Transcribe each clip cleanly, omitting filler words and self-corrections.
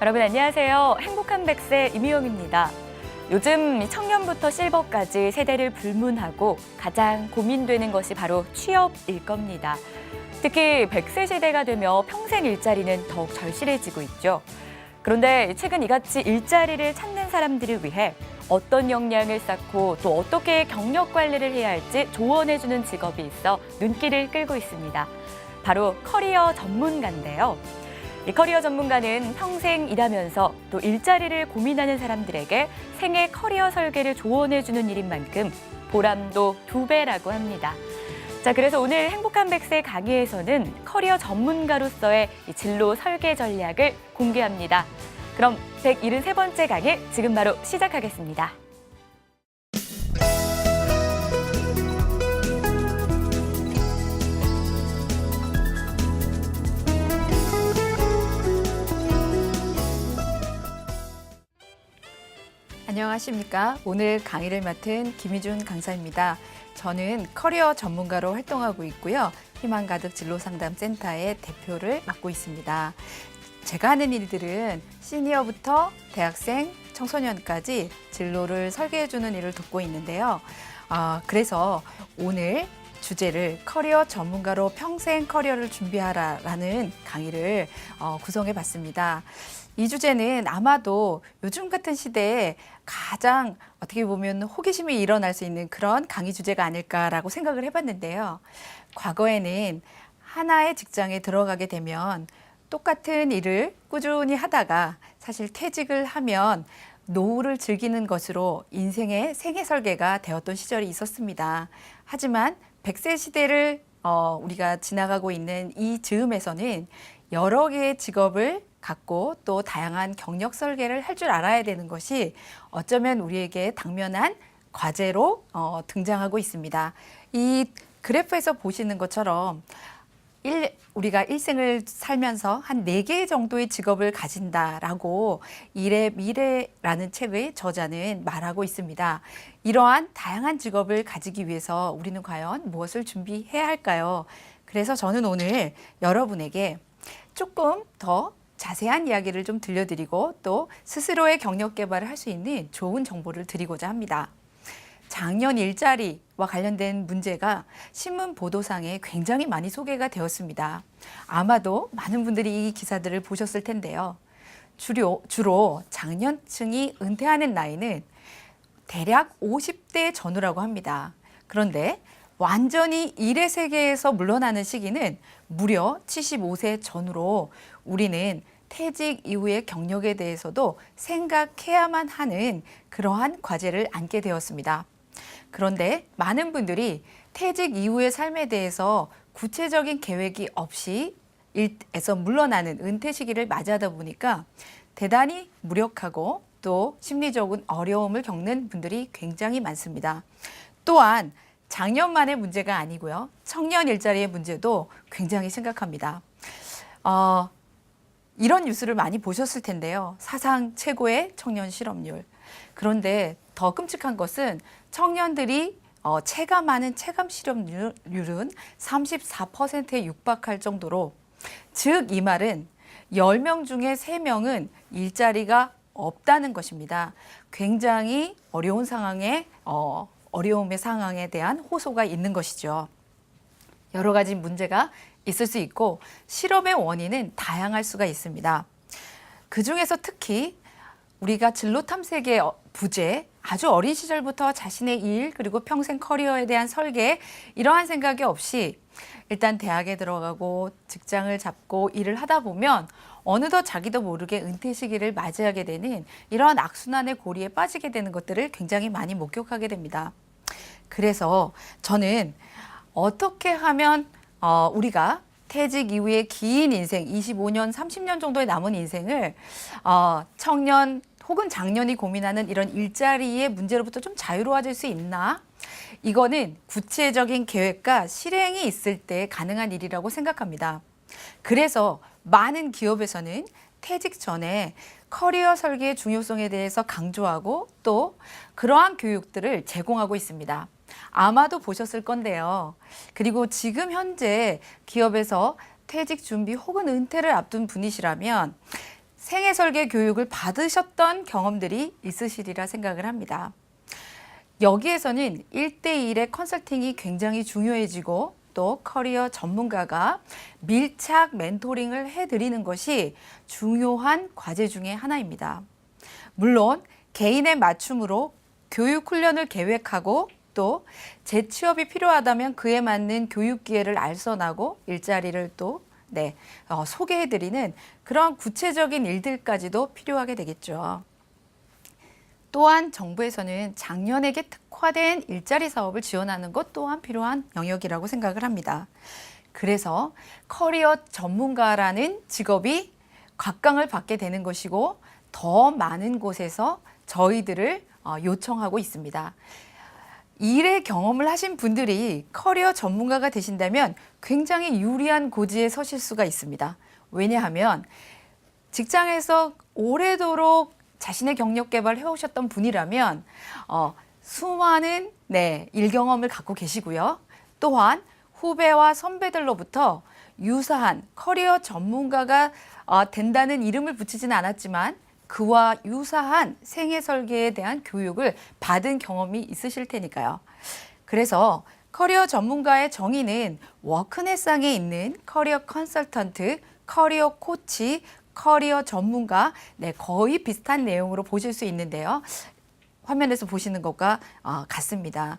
여러분 안녕하세요. 행복한 100세 이미영입니다. 요즘 청년부터 실버까지 세대를 불문하고 가장 고민되는 것이 바로 취업일 겁니다. 특히 100세 시대가 되며 평생 일자리는 더욱 절실해지고 있죠. 그런데 최근 이같이 일자리를 찾는 사람들을 위해 어떤 역량을 쌓고 또 어떻게 경력 관리를 해야 할지 조언해주는 직업이 있어 눈길을 끌고 있습니다. 바로 커리어 전문가인데요. 이 커리어 전문가는 평생 일하면서 또 일자리를 고민하는 사람들에게 생애 커리어 설계를 조언해주는 일인 만큼 보람도 2배라고 합니다. 자, 그래서 오늘 행복한 100세 강의에서는 커리어 전문가로서의 이 진로 설계 전략을 공개합니다. 그럼 173번째 강의 지금 바로 시작하겠습니다. 안녕하십니까. 오늘 강의를 맡은 김희준 강사입니다. 저는 커리어 전문가로 활동하고 있고요. 희망가득 진로상담센터의 대표를 맡고 있습니다. 제가 하는 일들은 시니어부터 대학생, 청소년까지 진로를 설계해주는 일을 돕고 있는데요. 그래서 오늘 주제를 커리어 전문가로 평생 커리어를 준비하라라는 강의를 구성해 봤습니다. 이 주제는 아마도 요즘 같은 시대에 가장 어떻게 보면 호기심이 일어날 수 있는 그런 강의 주제가 아닐까라고 생각을 해봤는데요. 과거에는 하나의 직장에 들어가게 되면 똑같은 일을 꾸준히 하다가 사실 퇴직을 하면 노후를 즐기는 것으로 인생의 생애 설계가 되었던 시절이 있었습니다. 하지만 100세 시대를 우리가 지나가고 있는 이 즈음에서는 여러 개의 직업을 갖고 또 다양한 경력 설계를 할 줄 알아야 되는 것이 어쩌면 우리에게 당면한 과제로 등장하고 있습니다. 이 그래프에서 보시는 것처럼 우리가 일생을 살면서 한 4개 정도의 직업을 가진다라고 일의 미래라는 책의 저자는 말하고 있습니다. 이러한 다양한 직업을 가지기 위해서 우리는 과연 무엇을 준비해야 할까요? 그래서 저는 오늘 여러분에게 조금 더 자세한 이야기를 좀 들려드리고 또 스스로의 경력 개발을 할 수 있는 좋은 정보를 드리고자 합니다. 작년 일자리와 관련된 문제가 신문 보도상에 굉장히 많이 소개가 되었습니다. 아마도 많은 분들이 이 기사들을 보셨을 텐데요. 주로 장년층이 은퇴하는 나이는 대략 50대 전후라고 합니다. 그런데 완전히 일의 세계에서 물러나는 시기는 무려 75세 전후로 우리는 퇴직 이후의 경력에 대해서도 생각해야만 하는 그러한 과제를 안게 되었습니다. 그런데 많은 분들이 퇴직 이후의 삶에 대해서 구체적인 계획이 없이 일에서 물러나는 은퇴 시기를 맞이하다 보니까 대단히 무력하고 또 심리적인 어려움을 겪는 분들이 굉장히 많습니다. 또한 작년만의 문제가 아니고요. 청년 일자리의 문제도 굉장히 심각합니다. 이런 뉴스를 많이 보셨을 텐데요. 사상 최고의 청년 실업률. 그런데 더 끔찍한 것은 청년들이 체감하는 체감 실업률은 34%에 육박할 정도로, 즉 이 말은 10명 중에 3명은 일자리가 없다는 것입니다. 굉장히 어려운 상황에 어려움의 상황에 대한 호소가 있는 것이죠. 여러 가지 문제가 있을 수 있고 실업의 원인은 다양할 수가 있습니다. 그중에서 특히 우리가 진로 탐색의 부재, 아주 어린 시절부터 자신의 일 그리고 평생 커리어에 대한 설계 이러한 생각이 없이 일단 대학에 들어가고 직장을 잡고 일을 하다 보면 어느덧 자기도 모르게 은퇴 시기를 맞이하게 되는 이러한 악순환의 고리에 빠지게 되는 것들을 굉장히 많이 목격하게 됩니다. 그래서 저는 어떻게 하면 우리가 퇴직 이후의 긴 인생, 25년, 30년 정도의 남은 인생을 청년 혹은 장년이 고민하는 이런 일자리의 문제로부터 좀 자유로워질 수 있나? 이거는 구체적인 계획과 실행이 있을 때 가능한 일이라고 생각합니다. 그래서 많은 기업에서는 퇴직 전에 커리어 설계의 중요성에 대해서 강조하고 또 그러한 교육들을 제공하고 있습니다. 아마도 보셨을 건데요. 그리고 지금 현재 기업에서 퇴직 준비 혹은 은퇴를 앞둔 분이시라면 생애 설계 교육을 받으셨던 경험들이 있으시리라 생각을 합니다. 여기에서는 1대1의 컨설팅이 굉장히 중요해지고 또 커리어 전문가가 밀착 멘토링을 해드리는 것이 중요한 과제 중에 하나입니다. 물론 개인의 맞춤으로 교육 훈련을 계획하고 또 재취업이 필요하다면 그에 맞는 교육 기회를 알선하고 일자리를 또 소개해드리는 그런 구체적인 일들까지도 필요하게 되겠죠. 또한 정부에서는 장년에게 특화된 일자리 사업을 지원하는 것 또한 필요한 영역이라고 생각을 합니다. 그래서 커리어 전문가라는 직업이 각광을 받게 되는 것이고 더 많은 곳에서 저희들을 요청하고 있습니다. 일의 경험을 하신 분들이 커리어 전문가가 되신다면 굉장히 유리한 고지에 서실 수가 있습니다. 왜냐하면 직장에서 오래도록 자신의 경력 개발을 해오셨던 분이라면 수많은 일 경험을 갖고 계시고요. 또한 후배와 선배들로부터 유사한 커리어 전문가가 된다는 이름을 붙이지는 않았지만 그와 유사한 생애 설계에 대한 교육을 받은 경험이 있으실 테니까요. 그래서 커리어 전문가의 정의는 워크넷상에 있는 커리어 컨설턴트, 커리어 코치, 커리어 전문가 거의 비슷한 내용으로 보실 수 있는데요. 화면에서 보시는 것과 같습니다.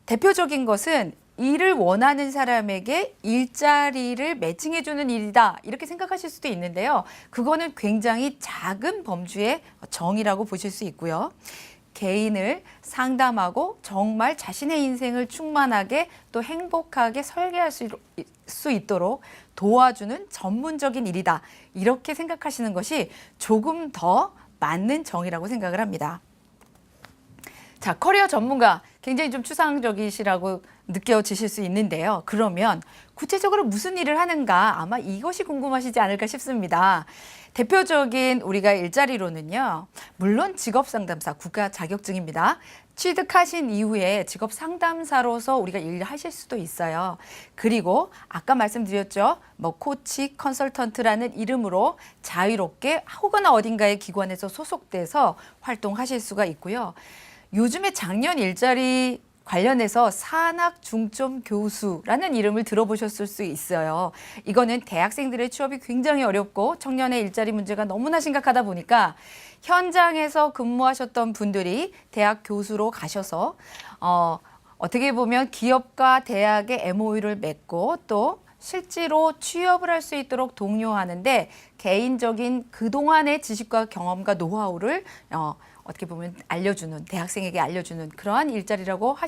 대표적인 것은 일을 원하는 사람에게 일자리를 매칭해주는 일이다 이렇게 생각하실 수도 있는데요. 그거는 굉장히 작은 범주의 정의라고 보실 수 있고요. 개인을 상담하고 정말 자신의 인생을 충만하게 또 행복하게 설계할 수 있도록 도와주는 전문적인 일이다. 이렇게 생각하시는 것이 조금 더 맞는 정의라고 생각을 합니다. 자, 커리어 전문가 굉장히 좀 추상적이시라고 느껴지실 수 있는데요. 그러면 구체적으로 무슨 일을 하는가 아마 이것이 궁금하시지 않을까 싶습니다. 대표적인 우리가 일자리로는요. 물론 직업상담사 국가 자격증입니다. 취득하신 이후에 직업상담사로서 우리가 일을 하실 수도 있어요. 그리고 아까 말씀드렸죠. 코치, 컨설턴트라는 이름으로 자유롭게 혹은 어딘가의 기관에서 소속돼서 활동하실 수가 있고요. 요즘에 작년 일자리 관련해서 산학 중점 교수라는 이름을 들어보셨을 수 있어요. 이거는 대학생들의 취업이 굉장히 어렵고 청년의 일자리 문제가 너무나 심각하다 보니까 현장에서 근무하셨던 분들이 대학 교수로 가셔서 어떻게 보면 기업과 대학의 MOU를 맺고 또 실제로 취업을 할 수 있도록 독려하는데 개인적인 그동안의 지식과 경험과 노하우를 어떻게 보면 알려주는 대학생에게 알려주는 그러한 일자리라고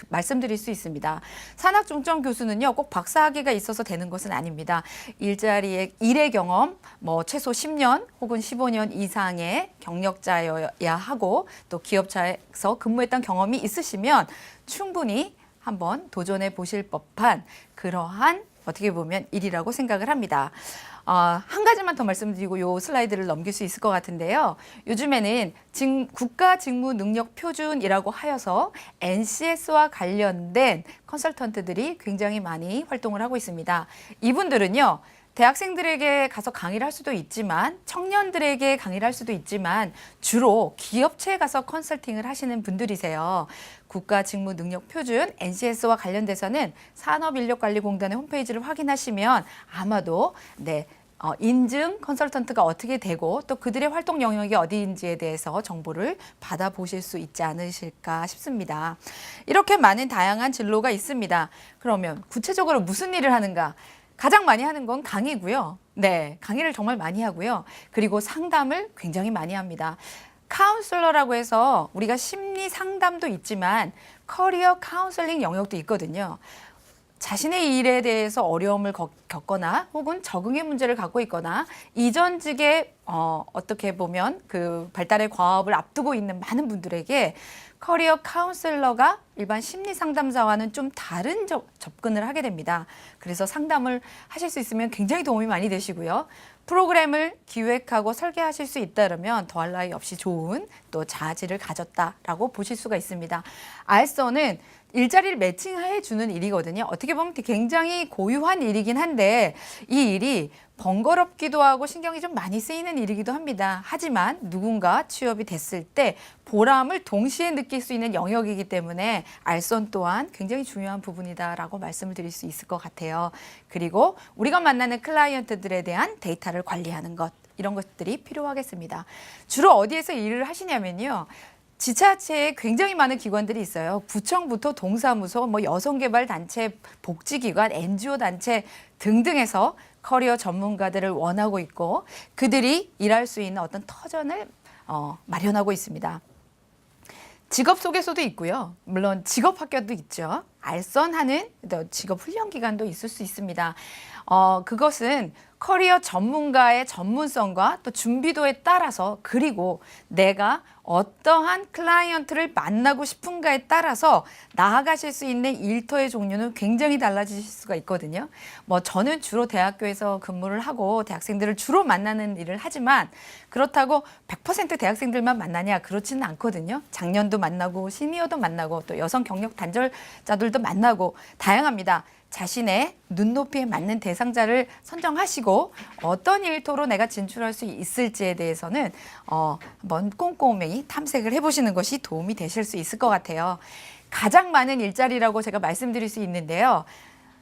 말씀드릴 수 있습니다. 산학중점 교수는요 꼭 박사학위가 있어서 되는 것은 아닙니다. 일자리의 일의 경험 최소 10년 혹은 15년 이상의 경력자여야 하고 또 기업차에서 근무했던 경험이 있으시면 충분히 한번 도전해 보실 법한 그러한 어떻게 보면 일이라고 생각을 합니다. 한 가지만 더 말씀드리고 이 슬라이드를 넘길 수 있을 것 같은데요. 요즘에는 국가직무능력표준이라고 하여서 NCS와 관련된 컨설턴트들이 굉장히 많이 활동을 하고 있습니다. 이분들은요. 대학생들에게 가서 강의를 할 수도 있지만 청년들에게 강의를 할 수도 있지만 주로 기업체에 가서 컨설팅을 하시는 분들이세요. 국가직무능력표준 NCS와 관련돼서는 산업인력관리공단의 홈페이지를 확인하시면 아마도 인증 컨설턴트가 어떻게 되고 또 그들의 활동 영역이 어디인지에 대해서 정보를 받아보실 수 있지 않으실까 싶습니다. 이렇게 많은 다양한 진로가 있습니다. 그러면 구체적으로 무슨 일을 하는가? 가장 많이 하는 건 강의고요. 강의를 정말 많이 하고요. 그리고 상담을 굉장히 많이 합니다. 카운슬러라고 해서 우리가 심리 상담도 있지만 커리어 카운슬링 영역도 있거든요. 자신의 일에 대해서 어려움을 겪거나 혹은 적응의 문제를 갖고 있거나 이전직에 어떻게 보면 그 발달의 과업을 앞두고 있는 많은 분들에게 커리어 카운슬러가 일반 심리 상담사와는 좀 다른 접근을 하게 됩니다. 그래서 상담을 하실 수 있으면 굉장히 도움이 많이 되시고요. 프로그램을 기획하고 설계하실 수 있다면 더할 나위 없이 좋은 또 자질을 가졌다라고 보실 수가 있습니다. 알선은 일자리를 매칭해 주는 일이거든요. 어떻게 보면 굉장히 고유한 일이긴 한데 이 일이 번거롭기도 하고 신경이 좀 많이 쓰이는 일이기도 합니다. 하지만 누군가 취업이 됐을 때 보람을 동시에 느낄 수 있는 영역이기 때문에 알선 또한 굉장히 중요한 부분이다라고 말씀을 드릴 수 있을 것 같아요. 그리고 우리가 만나는 클라이언트들에 대한 데이터를 관리하는 것, 이런 것들이 필요하겠습니다. 주로 어디에서 일을 하시냐면요. 지자체에 굉장히 많은 기관들이 있어요. 구청부터 동사무소, 여성개발단체, 복지기관, NGO 단체 등등에서 커리어 전문가들을 원하고 있고 그들이 일할 수 있는 어떤 터전을 마련하고 있습니다. 직업 소개서도 있고요. 물론 직업 학교도 있죠. 알선하는 직업 훈련 기관도 있을 수 있습니다. 그것은 커리어 전문가의 전문성과 또 준비도에 따라서 그리고 내가 어떠한 클라이언트를 만나고 싶은가에 따라서 나아가실 수 있는 일터의 종류는 굉장히 달라지실 수가 있거든요. 저는 주로 대학교에서 근무를 하고 대학생들을 주로 만나는 일을 하지만 그렇다고 100% 대학생들만 만나냐 그렇지는 않거든요. 장년도 만나고 시니어도 만나고 또 여성 경력 단절자들도 만나고 다양합니다. 자신의 눈높이에 맞는 대상자를 선정하시고 어떤 일터로 내가 진출할 수 있을지에 대해서는 한번 꼼꼼히 탐색을 해보시는 것이 도움이 되실 수 있을 것 같아요. 가장 많은 일자리라고 제가 말씀드릴 수 있는데요.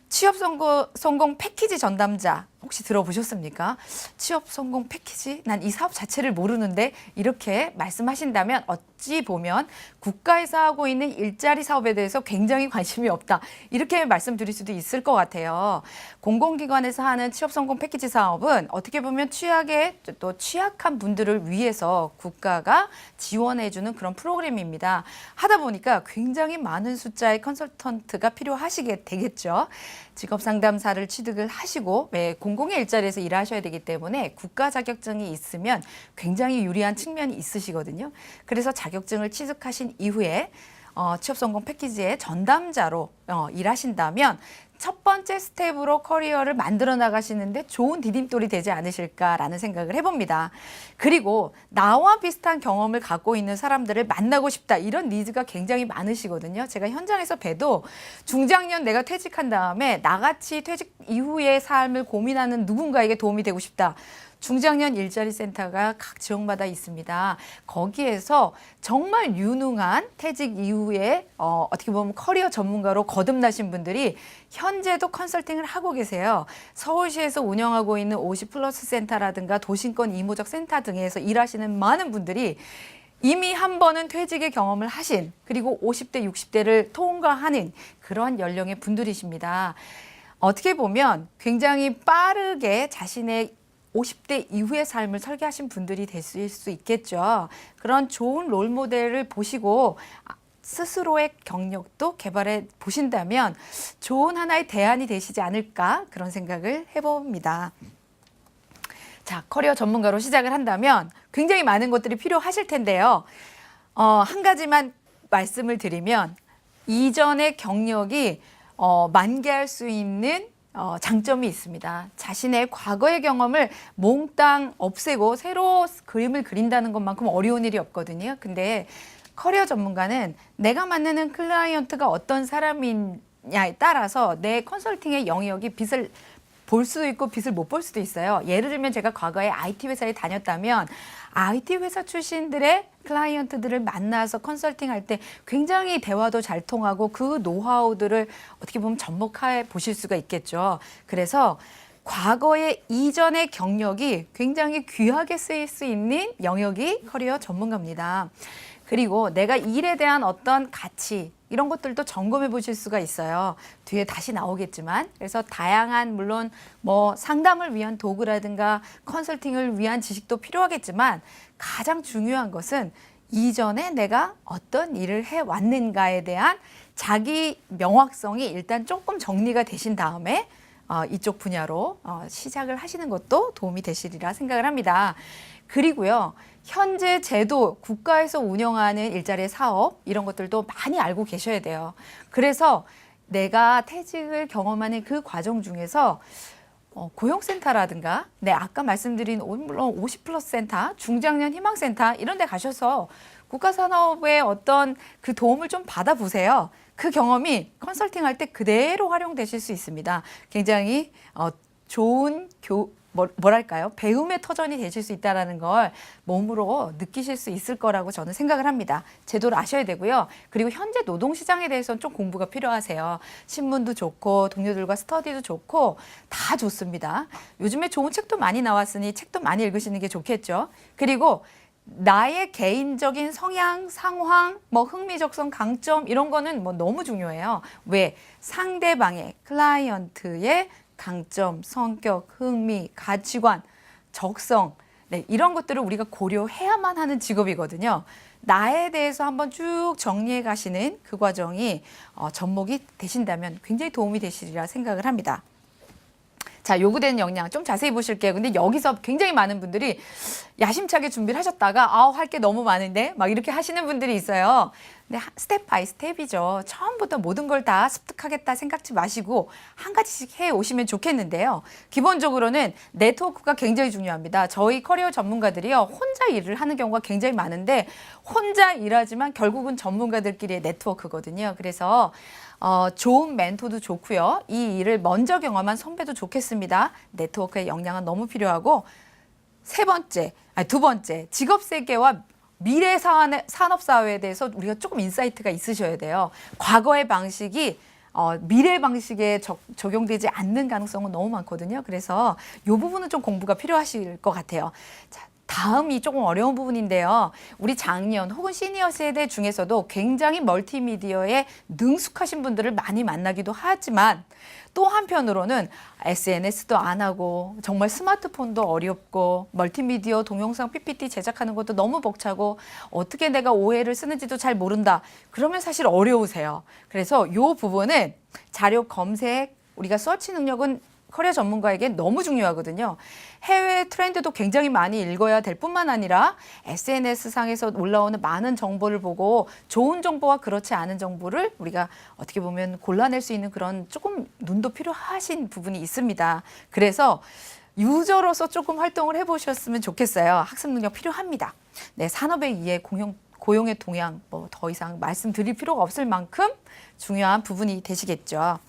취업 성공 패키지 전담자 혹시 들어보셨습니까? 취업 성공 패키지? 난 이 사업 자체를 모르는데 이렇게 말씀하신다면 어찌 보면 국가에서 하고 있는 일자리 사업에 대해서 굉장히 관심이 없다. 이렇게 말씀드릴 수도 있을 것 같아요. 공공기관에서 하는 취업 성공 패키지 사업은 어떻게 보면 취약한 분들을 위해서 국가가 지원해주는 그런 프로그램입니다. 하다 보니까 굉장히 많은 숫자의 컨설턴트가 필요하시게 되겠죠. 직업상담사를 취득을 하시고 공공의 일자리에서 일하셔야 되기 때문에 국가 자격증이 있으면 굉장히 유리한 측면이 있으시거든요. 그래서 자격증을 취득하신 이후에 취업성공 패키지의 전담자로 일하신다면 첫 번째 스텝으로 커리어를 만들어 나가시는데 좋은 디딤돌이 되지 않으실까라는 생각을 해봅니다. 그리고 나와 비슷한 경험을 갖고 있는 사람들을 만나고 싶다. 이런 니즈가 굉장히 많으시거든요. 제가 현장에서 봬도 중장년 내가 퇴직한 다음에 나같이 퇴직 이후의 삶을 고민하는 누군가에게 도움이 되고 싶다. 중장년 일자리 센터가 각 지역마다 있습니다. 거기에서 정말 유능한 퇴직 이후에 어떻게 보면 커리어 전문가로 거듭나신 분들이 현재도 컨설팅을 하고 계세요. 서울시에서 운영하고 있는 50플러스 센터라든가 도심권 이모작 센터 등에서 일하시는 많은 분들이 이미 한 번은 퇴직의 경험을 하신 그리고 50대, 60대를 통과하는 그런 연령의 분들이십니다. 어떻게 보면 굉장히 빠르게 자신의 50대 이후의 삶을 설계하신 분들이 되실 수 있겠죠. 그런 좋은 롤모델을 보시고 스스로의 경력도 개발해 보신다면 좋은 하나의 대안이 되시지 않을까 그런 생각을 해봅니다. 자, 커리어 전문가로 시작을 한다면 굉장히 많은 것들이 필요하실 텐데요. 한 가지만 말씀을 드리면 이전의 경력이 만개할 수 있는 장점이 있습니다. 자신의 과거의 경험을 몽땅 없애고 새로 그림을 그린다는 것만큼 어려운 일이 없거든요. 근데 커리어 전문가는 내가 만나는 클라이언트가 어떤 사람이냐에 따라서 내 컨설팅의 영역이 빛을 볼 수도 있고 빛을 못 볼 수도 있어요. 예를 들면 제가 과거에 IT 회사에 다녔다면 IT 회사 출신들의 클라이언트들을 만나서 컨설팅할 때 굉장히 대화도 잘 통하고 그 노하우들을 어떻게 보면 접목해 보실 수가 있겠죠. 그래서 과거의 이전의 경력이 굉장히 귀하게 쓰일 수 있는 영역이 커리어 전문가입니다. 그리고 내가 일에 대한 어떤 가치 이런 것들도 점검해 보실 수가 있어요. 뒤에 다시 나오겠지만 그래서 다양한 물론 상담을 위한 도구라든가 컨설팅을 위한 지식도 필요하겠지만 가장 중요한 것은 이전에 내가 어떤 일을 해왔는가에 대한 자기 명확성이 일단 조금 정리가 되신 다음에 이쪽 분야로 시작을 하시는 것도 도움이 되시리라 생각을 합니다. 그리고요, 현재 제도, 국가에서 운영하는 일자리 사업 이런 것들도 많이 알고 계셔야 돼요. 그래서 내가 퇴직을 경험하는 그 과정 중에서 고용센터라든가, 네, 아까 말씀드린 물론 50플러스 센터, 중장년 희망센터 이런 데 가셔서 국가산업의 어떤 그 도움을 좀 받아보세요. 그 경험이 컨설팅할 때 그대로 활용되실 수 있습니다. 굉장히 좋은 뭐랄까요? 배움의 터전이 되실 수 있다는 걸 몸으로 느끼실 수 있을 거라고 저는 생각을 합니다. 제도를 아셔야 되고요. 그리고 현재 노동시장에 대해서는 좀 공부가 필요하세요. 신문도 좋고 동료들과 스터디도 좋고 다 좋습니다. 요즘에 좋은 책도 많이 나왔으니 책도 많이 읽으시는 게 좋겠죠. 그리고 나의 개인적인 성향, 상황, 흥미적성, 강점 이런 거는 너무 중요해요. 왜? 상대방의 클라이언트의 강점, 성격, 흥미, 가치관, 적성, 네, 이런 것들을 우리가 고려해야만 하는 직업이거든요. 나에 대해서 한번 쭉 정리해 가시는 그 과정이 접목이 되신다면 굉장히 도움이 되시리라 생각을 합니다. 자, 요구되는 역량 좀 자세히 보실게요. 근데 여기서 굉장히 많은 분들이 야심차게 준비를 하셨다가 할 게 너무 많은데 막 이렇게 하시는 분들이 있어요. 근데 스텝 바이 스텝이죠. 처음부터 모든 걸 다 습득하겠다 생각지 마시고 한 가지씩 해 오시면 좋겠는데요. 기본적으로는 네트워크가 굉장히 중요합니다. 저희 커리어 전문가들이요, 혼자 일을 하는 경우가 굉장히 많은데 혼자 일하지만 결국은 전문가들끼리의 네트워크거든요. 그래서 좋은 멘토도 좋고요. 이 일을 먼저 경험한 선배도 좋겠습니다. 네트워크의 역량은 너무 필요하고, 두 번째, 직업 세계와 미래 산업사회에 대해서 우리가 조금 인사이트가 있으셔야 돼요. 과거의 방식이 미래 방식에 적용되지 않는 가능성은 너무 많거든요. 그래서 이 부분은 좀 공부가 필요하실 것 같아요. 자, 다음이 조금 어려운 부분인데요. 우리 장년 혹은 시니어 세대 중에서도 굉장히 멀티미디어에 능숙하신 분들을 많이 만나기도 하지만 또 한편으로는 SNS도 안 하고 정말 스마트폰도 어렵고 멀티미디어 동영상 PPT 제작하는 것도 너무 벅차고 어떻게 내가 OL을 쓰는지도 잘 모른다. 그러면 사실 어려우세요. 그래서 이 부분은 자료 검색, 우리가 서치 능력은 커리어 전문가에게 너무 중요하거든요. 해외 트렌드도 굉장히 많이 읽어야 될 뿐만 아니라 SNS상에서 올라오는 많은 정보를 보고 좋은 정보와 그렇지 않은 정보를 우리가 어떻게 보면 골라낼 수 있는 그런 조금 눈도 필요하신 부분이 있습니다. 그래서 유저로서 조금 활동을 해보셨으면 좋겠어요. 학습 능력 필요합니다. 네, 산업의 이해, 고용의 동향, 더 이상 말씀드릴 필요가 없을 만큼 중요한 부분이 되시겠죠.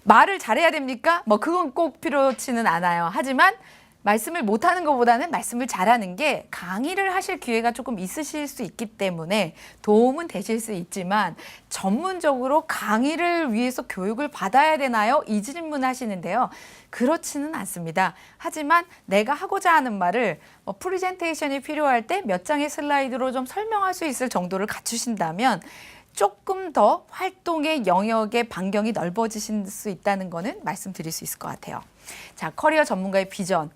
말을 잘해야 됩니까? 그건 꼭 필요치는 않아요. 하지만 말씀을 못하는 것보다는 말씀을 잘하는 게 강의를 하실 기회가 조금 있으실 수 있기 때문에 도움은 되실 수 있지만 전문적으로 강의를 위해서 교육을 받아야 되나요? 이 질문 하시는데요. 그렇지는 않습니다. 하지만 내가 하고자 하는 말을 프리젠테이션이 필요할 때 몇 장의 슬라이드로 좀 설명할 수 있을 정도를 갖추신다면 조금 더 활동의 영역의 반경이 넓어지실 수 있다는 거는 말씀드릴 수 있을 것 같아요. 자, 커리어 전문가의 비전.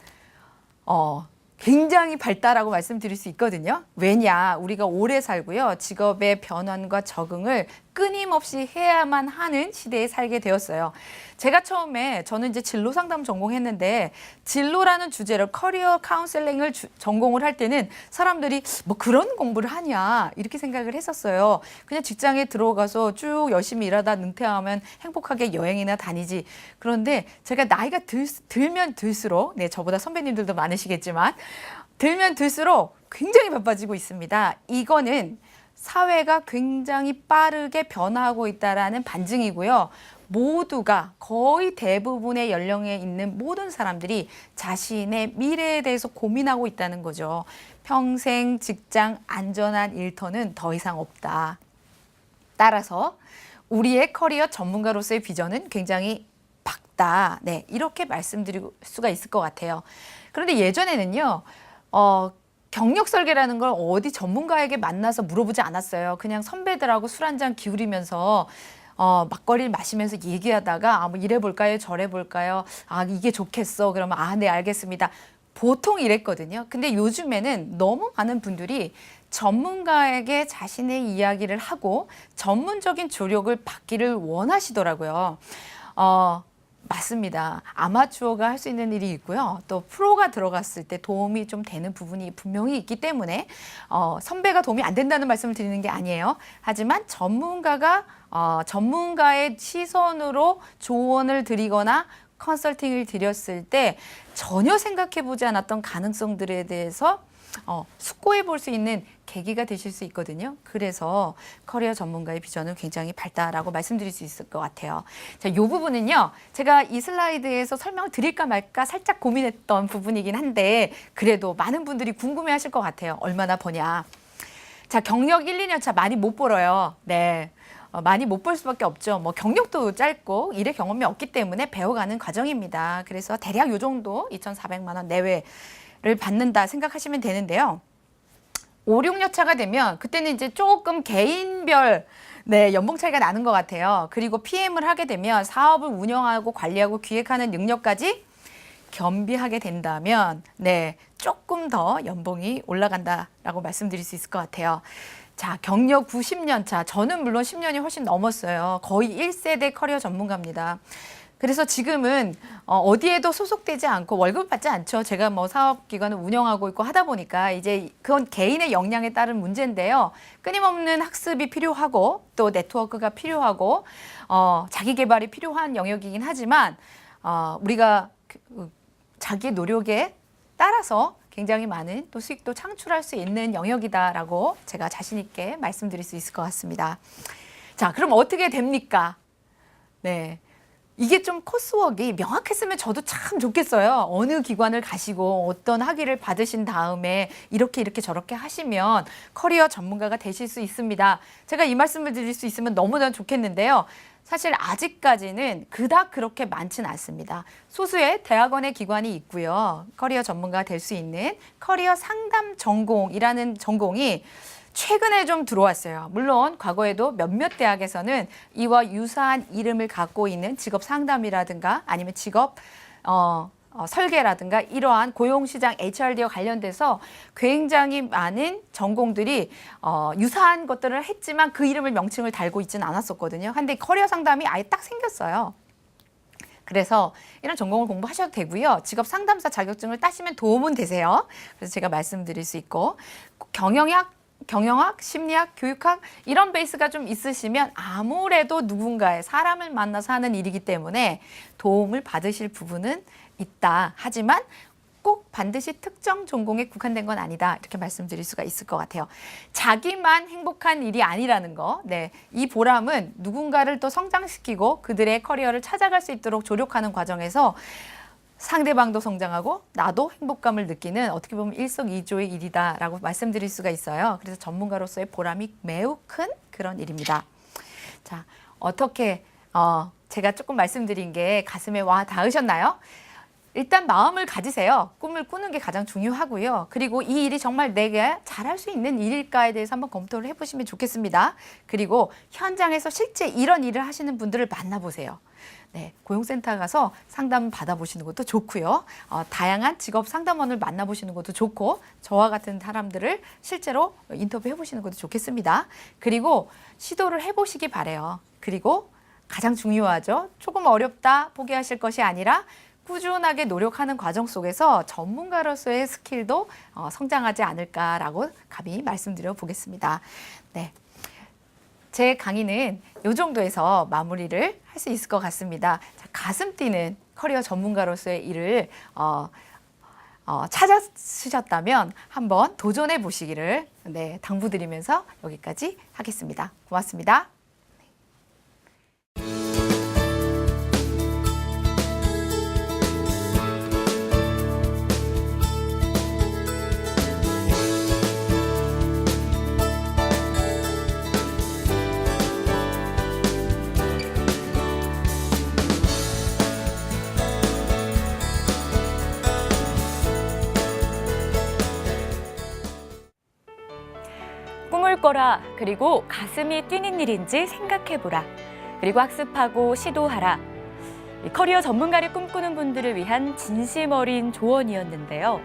굉장히 밝다라고 말씀드릴 수 있거든요. 왜냐, 우리가 오래 살고요. 직업의 변환과 적응을 끊임없이 해야만 하는 시대에 살게 되었어요. 제가 처음에 저는 이제 진로 상담 전공했는데 진로라는 주제로 커리어 카운셀링을 전공을 할 때는 사람들이 그런 공부를 하냐 이렇게 생각을 했었어요. 그냥 직장에 들어가서 쭉 열심히 일하다 은퇴하면 행복하게 여행이나 다니지. 그런데 제가 나이가 들면 들수록, 네, 저보다 선배님들도 많으시겠지만 들면 들수록 굉장히 바빠지고 있습니다. 이거는 사회가 굉장히 빠르게 변화하고 있다라는 반증이고요. 모두가 거의 대부분의 연령에 있는 모든 사람들이 자신의 미래에 대해서 고민하고 있다는 거죠. 평생 직장 안전한 일터는 더 이상 없다. 따라서 우리의 커리어 전문가로서의 비전은 굉장히 밝다. 네, 이렇게 말씀드릴 수가 있을 것 같아요. 그런데 예전에는요, 경력 설계라는 걸 어디 전문가에게 만나서 물어보지 않았어요. 그냥 선배들하고 술 한잔 기울이면서 막걸리를 마시면서 얘기하다가 이래 볼까요? 저래 볼까요? 이게 좋겠어. 그러면 네, 알겠습니다. 보통 이랬거든요. 근데 요즘에는 너무 많은 분들이 전문가에게 자신의 이야기를 하고 전문적인 조력을 받기를 원하시더라고요. 맞습니다. 아마추어가 할 수 있는 일이 있고요. 또 프로가 들어갔을 때 도움이 좀 되는 부분이 분명히 있기 때문에 선배가 도움이 안 된다는 말씀을 드리는 게 아니에요. 하지만 전문가의 시선으로 조언을 드리거나 컨설팅을 드렸을 때 전혀 생각해보지 않았던 가능성들에 대해서 숙고해 볼 수 있는 계기가 되실 수 있거든요. 그래서 커리어 전문가의 비전은 굉장히 밝다라고 말씀드릴 수 있을 것 같아요. 자, 이 부분은요. 제가 이 슬라이드에서 설명을 드릴까 말까 살짝 고민했던 부분이긴 한데 그래도 많은 분들이 궁금해 하실 것 같아요. 얼마나 버냐. 자, 경력 1, 2년 차 많이 못 벌어요. 네. 많이 못 볼 수밖에 없죠. 뭐 경력도 짧고 일의 경험이 없기 때문에 배워가는 과정입니다. 그래서 대략 요 정도 2,400만 원 내외를 받는다 생각하시면 되는데요. 5, 6년 차가 되면 그때는 이제 조금 개인별 연봉 차이가 나는 것 같아요. 그리고 PM을 하게 되면 사업을 운영하고 관리하고 기획하는 능력까지 겸비하게 된다면 조금 더 연봉이 올라간다라고 말씀드릴 수 있을 것 같아요. 자, 경력 90년 차. 저는 물론 10년이 훨씬 넘었어요. 거의 1세대 커리어 전문가입니다. 그래서 지금은 어디에도 소속되지 않고 월급 받지 않죠. 제가 뭐 사업기관을 운영하고 있고 하다 보니까 이제 그건 개인의 역량에 따른 문제인데요. 끊임없는 학습이 필요하고 또 네트워크가 필요하고 자기 개발이 필요한 영역이긴 하지만 우리가 자기의 노력에 따라서 굉장히 많은 또 수익도 창출할 수 있는 영역이다라고 제가 자신 있게 말씀드릴 수 있을 것 같습니다. 자, 그럼 어떻게 됩니까? 이게 좀 코스웍이 명확했으면 저도 참 좋겠어요. 어느 기관을 가시고 어떤 학위를 받으신 다음에 이렇게 저렇게 하시면 커리어 전문가가 되실 수 있습니다. 제가 이 말씀을 드릴 수 있으면 너무나 좋겠는데요. 사실 아직까지는 그닥 그렇게 많지는 않습니다. 소수의 대학원의 기관이 있고요. 커리어 전문가가 될 수 있는 커리어 상담 전공이라는 전공이 최근에 좀 들어왔어요. 물론 과거에도 몇몇 대학에서는 이와 유사한 이름을 갖고 있는 직업 상담이라든가 아니면 직업 설계라든가 이러한 고용시장 HRD와 관련돼서 굉장히 많은 전공들이 유사한 것들을 했지만 그 이름을 명칭을 달고 있지는 않았었거든요. 근데 커리어 상담이 아예 딱 생겼어요. 그래서 이런 전공을 공부하셔도 되고요. 직업 상담사 자격증을 따시면 도움은 되세요. 그래서 제가 말씀드릴 수 있고 경영학, 심리학, 교육학 이런 베이스가 좀 있으시면 아무래도 누군가의 사람을 만나서 하는 일이기 때문에 도움을 받으실 부분은 있다. 하지만 꼭 반드시 특정 전공에 국한된 건 아니다. 이렇게 말씀드릴 수가 있을 것 같아요. 자기만 행복한 일이 아니라는 거. 이 보람은 누군가를 또 성장시키고 그들의 커리어를 찾아갈 수 있도록 조력하는 과정에서 상대방도 성장하고 나도 행복감을 느끼는 어떻게 보면 일석이조의 일이다라고 말씀드릴 수가 있어요. 그래서 전문가로서의 보람이 매우 큰 그런 일입니다. 자, 어떻게 제가 조금 말씀드린 게 가슴에 와 닿으셨나요? 일단 마음을 가지세요. 꿈을 꾸는 게 가장 중요하고요. 그리고 이 일이 정말 내가 잘할 수 있는 일일까에 대해서 한번 검토를 해보시면 좋겠습니다. 그리고 현장에서 실제 이런 일을 하시는 분들을 만나보세요. 고용센터 가서 상담 받아보시는 것도 좋고요. 다양한 직업 상담원을 만나보시는 것도 좋고 저와 같은 사람들을 실제로 인터뷰해보시는 것도 좋겠습니다. 그리고 시도를 해보시기 바래요. 그리고 가장 중요하죠. 조금 어렵다 포기하실 것이 아니라 꾸준하게 노력하는 과정 속에서 전문가로서의 스킬도 성장하지 않을까라고 감히 말씀드려 보겠습니다. 제 강의는 이 정도에서 마무리를 할 수 있을 것 같습니다. 자, 가슴 뛰는 커리어 전문가로서의 일을 찾으셨다면 한번 도전해 보시기를 당부드리면서 여기까지 하겠습니다. 고맙습니다. 꿈을 꿔라. 그리고 가슴이 뛰는 일인지 생각해보라. 그리고 학습하고 시도하라. 커리어 전문가를 꿈꾸는 분들을 위한 진심 어린 조언이었는데요.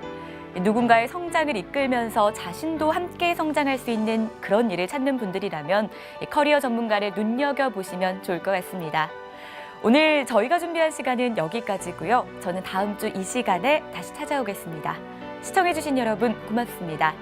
누군가의 성장을 이끌면서 자신도 함께 성장할 수 있는 그런 일을 찾는 분들이라면 커리어 전문가를 눈여겨보시면 좋을 것 같습니다. 오늘 저희가 준비한 시간은 여기까지고요. 저는 다음 주 이 시간에 다시 찾아오겠습니다. 시청해주신 여러분 고맙습니다.